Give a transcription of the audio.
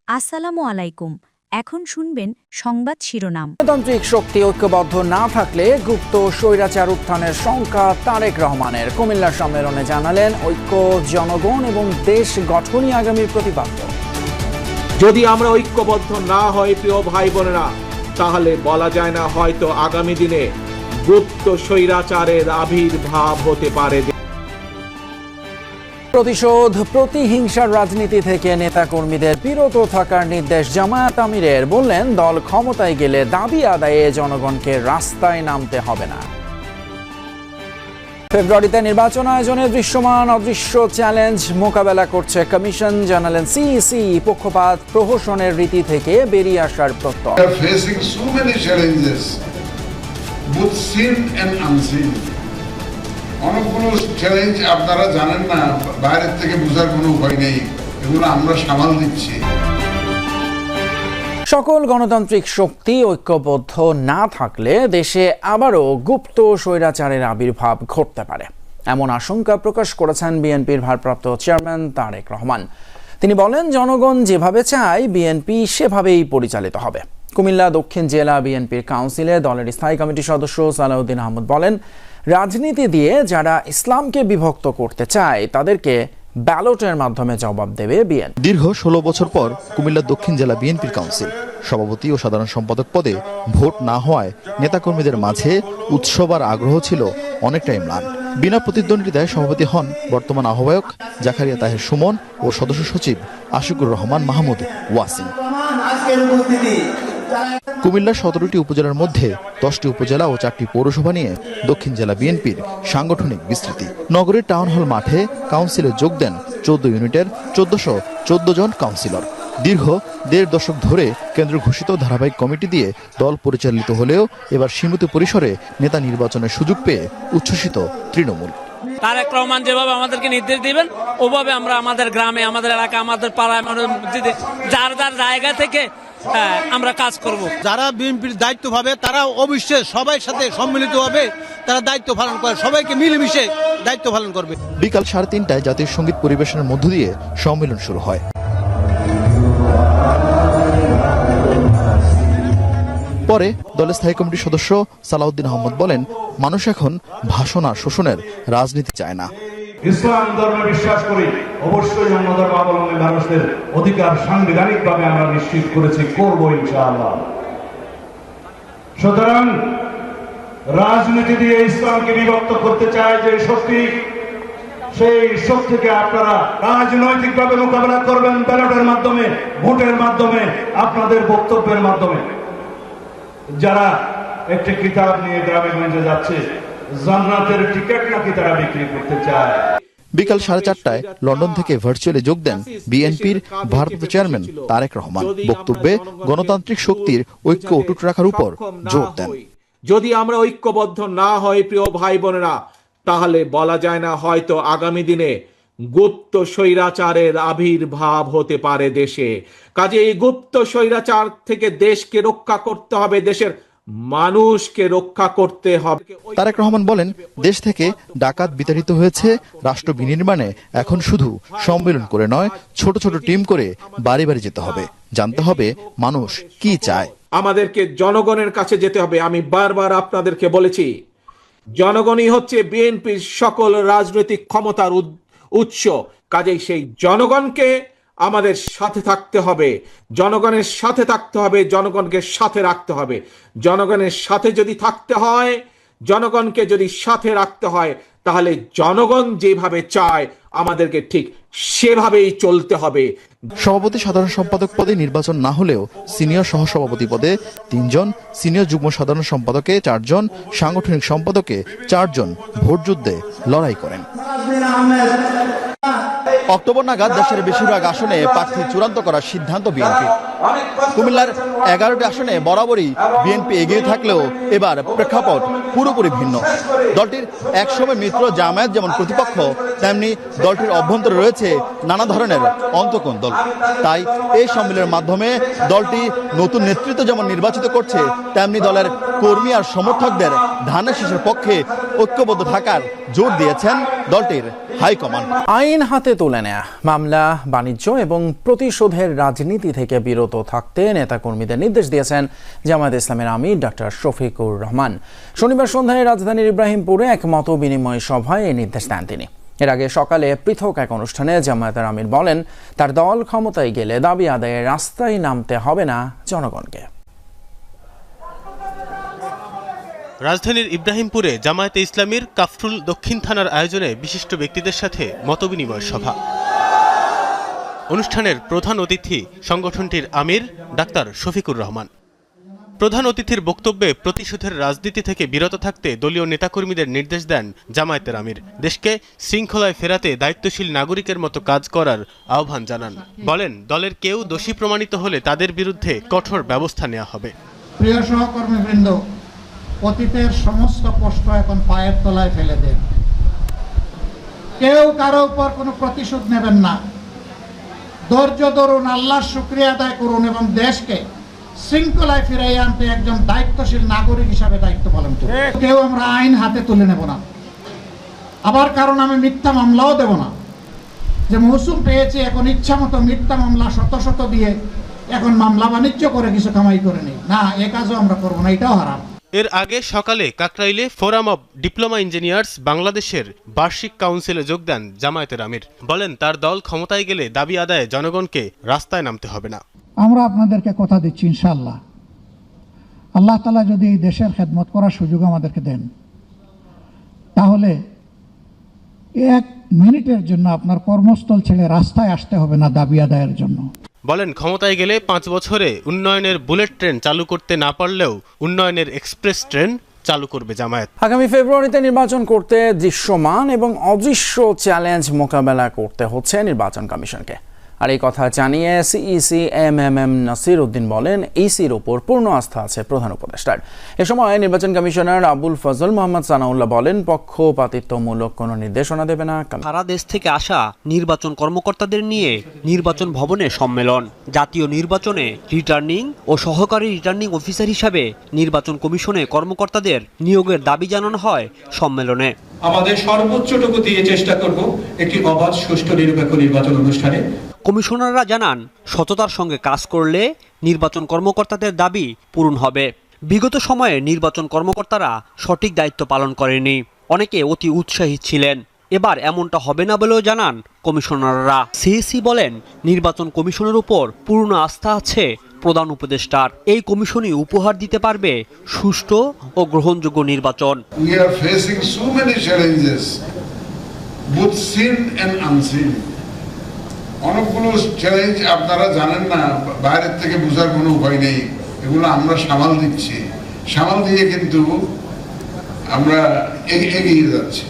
আসসালামু আলাইকুম। এখন শুনবেন সংবাদ শিরোনাম। গণতান্ত্রিক শক্তি ঐক্যবদ্ধ না থাকলে গুপ্ত স্বৈরাচার উত্থানের শঙ্কা তারেক রহমানের। কুমিল্লা সম্মেলনে জানালেন ঐক্য, জনগণ এবং দেশ গঠনই আগামীর প্রতিপাদ্য। যদি আমরা ঐক্যবদ্ধ না হই প্রিয় ভাই বোনেরা, তাহলে বলা যায় না হয়তো আগামী দিনে গুপ্ত স্বৈরাচারের আবির্ভাব হতে পারে। প্রতিশোধ, প্রতিহিংসার রাজনীতি থেকে নেতাকর্মীদের বিরত থাকার নির্দেশ জামায়াত আমিরের। বললেন, দল ক্ষমতায় গেলে দাবি আদায়ে জনগণকে রাস্তায় নামতে হবে না। ফেব্রুয়ারিতে নির্বাচন আয়োজনে দৃশ্যমান অদৃশ্য চ্যালেঞ্জ মোকাবেলা করছে কমিশন। জানালেন সিইসি, পক্ষপাত প্রহসনের রীতি থেকে বেরিয়ে আসার প্রত্যয়। অনেকগুলো চ্যালেঞ্জ আপনারা জানেন না, বাইরের থেকে বোঝার কোনো উপায় নেই, এগুলো আমরা সামাল দিচ্ছি। সকল গণতান্ত্রিক শক্তি ঐক্যবদ্ধ না থাকলে দেশে আবারও গুপ্ত স্বৈরাচারের আবির্ভাব ঘটতে পারে, এমন আশঙ্কা প্রকাশ করেছেন বিএনপির ভারপ্রাপ্ত চেয়ারম্যান তারেক রহমান। তিনি বলেন, জনগণ যেভাবে চায় বিএনপি সেভাবেই পরিচালিত হবে। কুমিল্লা দক্ষিণ জেলা বিএনপির কাউন্সিলে দলের স্থায়ী কমিটির সদস্য সালাউদ্দিন আহমদ বলেন, রাজনীতি দিয়ে যারা ইসলামকে বিভক্ত করতে চায় তাদেরকে ব্যালটের মাধ্যমে জবাব দেবে বিএনপি। দীর্ঘ 16 বছর পর কুমিল্লা দক্ষিণ জেলা বিএনপির কাউন্সিল সভাপতি ও সাধারণ সম্পাদক পদে ভোট না হওয়ায় নেতাকর্মীদের মাঝে উৎসব আর আগ্রহ ছিল অনেকটাই ম্লান। বিনা প্রতিদ্বন্দ্বিতায় সভাপতি হন বর্তমান আহ্বায়ক জাকারিয়া তাহের সুমন ও সদস্য সচিব আশিকুর রহমান মাহমুদ ওয়াসিম। কুমিল্লার 17টি উপজেলার মধ্যে 10টি উপজেলা ও 4টি পৌরসভা নিয়ে দক্ষিণ জেলা বিএনপির সাংগঠনিক বিস্তৃতি। নগরীর টাউন হল মাঠে কাউন্সিলে যোগ দেন 14 ইউনিটের 1414 জন কাউন্সিলর। দীর্ঘ 1.5 দশক ধরে কেন্দ্র ঘোষিত ধারাবাহিক কমিটি দিয়ে দল পরিচালিত হলেও এবার সীমিত পরিসরে নেতা নির্বাচনের সুযোগ পেয়ে উচ্ছ্বসিত তৃণমূল। তারেক রহমান যেভাবে আমাদেরকে নির্দেশ দিবেন ওভাবে আমরা আমাদের গ্রামে, আমাদের এলাকা, আমাদের পাড়ায়, যার যার জায়গা থেকে আমরা কাজ করব। যারা বিএনপির দায়িত্ব পাবে তারা অবশ্যই সবাই সাথে সম্মিলিতভাবে তারা দায়িত্ব পালন করে, সবাইকে মিলেমিশে দায়িত্ব পালন করবে। বিকাল 3:30টায় জাতীয় সঙ্গীত পরিবেশনের মধ্য দিয়ে সম্মেলন শুরু হয়। পরে দলের স্থায়ী কমিটির সদস্য সালাউদ্দিন আহমদ বলেন, মানুষ এখন ভাষণ আর শোষণের রাজনীতি চায় না। ইসলাম ধর্মে বিশ্বাস করি, অবশ্যই অন্য ধর্মাবলম্বী মানুষদের অধিকার সাংবিধানিকভাবে আমরা নিশ্চিত করেছি, করব ইনশাআল্লাহ। সুতরাং রাজনীতি দিয়ে ইসলামকে বিভক্ত করতে চায় যে শক্তি, সেই শক্তিকে আপনারা রাজনৈতিকভাবে মোকাবেলা করবেন, ব্যালটের মাধ্যমে, ভোটের মাধ্যমে, আপনাদের বক্তব্যের মাধ্যমে। যারা একটি কিতাব নিয়ে গ্রামে গঞ্জে যাচ্ছে, জান্নাতের টিকিট নাকি তারা বিক্রি করতে চায়। বিকাল 4:30টায় লন্ডন থেকে ভার্চুয়ালি যোগ দেন বিএনপির ভারপ্রাপ্ত চেয়ারম্যান তারেক রহমান। বক্তব্যে গণতান্ত্রিক শক্তির ঐক্য অটুট রাখার উপর জোর দেন। যদি আমরা ঐক্যবদ্ধ না হই প্রিয় ভাই বোনেরা, তাহলে বলা যায় না হয়তো আগামী দিনে গুপ্ত স্বৈরাচারের আবির্ভাব হতে পারে দেশে। কাজে এই গুপ্ত স্বৈরাচার থেকে দেশকে রক্ষা করতে হবে, দেশের মানুষকে রক্ষা করতে হবে। তারেক রহমান বলেন, দেশ থেকে ডাকাত বিতাড়িত হয়েছে, রাষ্ট্র বিনির্মাণে এখন শুধু সম্মেলন করে নয়, ছোট ছোট টিম করে বাড়ি বাড়ি যেতে হবে, জানতে হবে মানুষ কি চায়। আমাদেরকে জনগণের কাছে যেতে হবে। আমি বারবার আপনাদেরকে বলেছি, জনগণই হচ্ছে বিএনপির সকল রাজনৈতিক ক্ষমতার উৎস। কাজেই সেই জনগণকে আমাদের সাথে থাকতে হবে, জনগণের সাথে থাকতে হবে, জনগণকে সাথে রাখতে হবে। জনগণের সাথে যদি থাকতে হয়, জনগণকে যদি সাথে রাখতে হয়, তাহলে জনগণ যেভাবে চায় আমাদেরকে ঠিক সেভাবেই চলতে হবে। সভাপতি, সাধারণ সম্পাদক পদে নির্বাচন না হলেও সিনিয়র সহসভাপতি পদে 3 জন, সিনিয়র যুগ্ম সাধারণ সম্পাদকে 4 জন, সাংগঠনিক সম্পাদকে 4 জন ভোটযুদ্ধে লড়াই করেন। অক্টোবর নাগাদ দেশের বেশিরভাগ আসনে প্রার্থী চূড়ান্ত করার সিদ্ধান্ত বিএনপি। কুমিল্লার 11টি আসনে বরাবরই বিএনপি এগিয়ে থাকলেও এবার প্রেক্ষাপট পুরোপুরি ভিন্ন। দলটির একসময় মিত্র জামায়াত যেমন প্রতিপক্ষ, তেমনি দলটির অভ্যন্তরে রয়েছে নানা ধরনের অন্তঃকন্দল। তাই এই সম্মেলনের মাধ্যমে দলটি নতুন নেতৃত্ব যেমন নির্বাচিত করছে, তেমনি দলের কর্মী আর সমর্থকদের ধানের শীষের পক্ষে ঐক্যবদ্ধ থাকার জোর দিয়েছেন দলটির হাইকমান্ড। আইন হাতে তুলে নেয়া, মামলা, বাণিজ্য এবং প্রতিশোধের রাজনীতি থেকে বিরত থাকতে নেতাকর্মীদের নির্দেশ দিয়েছেন জামায়াত ইসলামের আমির ডক্টর শফিকুর রহমান। শনিবার সন্ধ্যায় রাজধানীর ইব্রাহিমপুরে এক মত বিনিময় সভায় এই নির্দেশ দেন তিনি। এর আগে সকালে পৃথক এক অনুষ্ঠানে জামায়াতের আমির বলেন, তার দল ক্ষমতায় গেলে দাবি আদায়ের রাস্তায় নামতে হবে না জনগণকে। রাজধানীর ইব্রাহিমপুরে জামায়াতে ইসলামীর কাফরুল দক্ষিণ থানার আয়োজনে বিশিষ্ট ব্যক্তিদের সাথে মতবিনিময় সভা। অনুষ্ঠানের প্রধান অতিথি সংগঠনটির আমির ডাক্তার শফিকুর রহমান। প্রধান অতিথির বক্তব্যে প্রতিশোধের রাজনীতি থেকে বিরত থাকতে দলীয় নেতাকর্মীদের নির্দেশ দেন জামায়াতের আমির। দেশকে শৃঙ্খলায় ফেরাতে দায়িত্বশীল নাগরিকের মতো কাজ করার আহ্বান জানান। বলেন, দলের কেউ দোষী প্রমাণিত হলে তাদের বিরুদ্ধে কঠোর ব্যবস্থা নেওয়া হবে। প্রিয় সহকর্মীবৃন্দ, অতীতের সমস্ত কষ্ট এখন পায়ের তলায় ফেলে দেন। কেউ কারো উপর কোনো প্রতিশোধ নেবেন না। ধৈর্য ধরুন, আল্লাহর শুকরিয়া আদায় করুন এবং দেশকে শৃঙ্খলায় ফিরিয়ে আনতে একজন দায়িত্বশীল নাগরিক হিসাবে দায়িত্ব পালন করুন। কেউ আমরা আইন হাতে তুলে নেব না। আবার কারণ আমি মিথ্যা মামলাও দেব না, যে মৌসুম পেয়েছি এখন ইচ্ছা মতো মিথ্যা মামলা শত শত দিয়ে এখন মামলা বাণিজ্য করে কিছু কামাই করে নেই না, এ কাজও আমরা করবো না, এটাও হারাম। এর আগে সকালে কাকরাইলে ফোরাম অব ডিপ্লোমা ইঞ্জিনিয়ার্স বাংলাদেশের বার্ষিক কাউন্সিলে যোগ দেন জামায়াতের আমির। বলেন, তার দল ক্ষমতায় গেলে দাবি আদায়ে জনগণকে রাস্তায় নামতে হবে না। আমরা আপনাদেরকে কথা দিচ্ছি, ইনশাআল্লাহ আল্লাহ তাআলা যদি এই দেশের খেদমত করার সুযোগ আমাদেরকে দেন, তাহলে এক মিনিটের জন্য আপনার কর্মস্থল ছেড়ে রাস্তায় আসতে হবে না দাবি আদায়ের জন্য। বলেন, ক্ষমতায় গেলে 5 বছরে উন্নয়নের বুলেট ট্রেন চালু করতে না পারলেও উন্নয়নের এক্সপ্রেস ট্রেন চালু করবে জামায়াত। আগামী ফেব্রুয়ারিতে নির্বাচন করতে দৃশ্যমান এবং অদৃশ্য চ্যালেঞ্জ মোকাবেলা করতে হচ্ছে নির্বাচন কমিশনকে। আর এই কথা জানিয়ে সিইসি এমএমএম নাসির উদ্দিন বলেন, ইসির ওপর পূর্ণ আস্থা আছে প্রধান উপদেষ্টার। এ সময় নির্বাচন কমিশনার আবুল ফজল মোহাম্মদ সানাউল্লাহ বলেন, পক্ষপাতিত্বমূলক কোনো নির্দেশনা দেবে না। সারা দেশ থেকে আসা নির্বাচন কর্মকর্তাদের নিয়ে নির্বাচন ভবনে সম্মেলন। জাতীয় নির্বাচনে রিটার্নিং ও সহকারী রিটার্নিং অফিসার হিসাবে নির্বাচন কমিশনে কর্মকর্তাদের নিয়োগের দাবি জানানো হয় সম্মেলনে। আমাদের সর্বোচ্চটুকু দিয়ে চেষ্টা করব একটি অবাধ, সুষ্ঠু, নিরপেক্ষ নির্বাচন অনুষ্ঠানে। কমিশনাররা জানান, সততার সঙ্গে কাজ করলে নির্বাচন কর্মকর্তাদের দাবি পূরণ হবে। বিগত সময়ে নির্বাচন কর্মকর্তারা সঠিক দায়িত্ব পালন করেনি, অনেকে অতি উৎসাহী ছিলেন। এবার এমনটা হবে না বলেও জানান কমিশনাররা। সিইসি বলেন, নির্বাচন কমিশনের উপর পূর্ণ আস্থা আছে প্রধান উপদেষ্টার। এই কমিশনই উপহার দিতে পারবে সুষ্ঠু ও গ্রহণযোগ্য নির্বাচন। We are facing so many challenges, both seen and unseen. অনেকগুলো চ্যালেঞ্জ আপনারা জানেন না, বাইরের থেকে বোঝার কোনো উপায় নেই। এগুলো আমরা সামাল দিচ্ছি, সামাল দিয়ে কিন্তু আমরা এগিয়ে যাচ্ছি।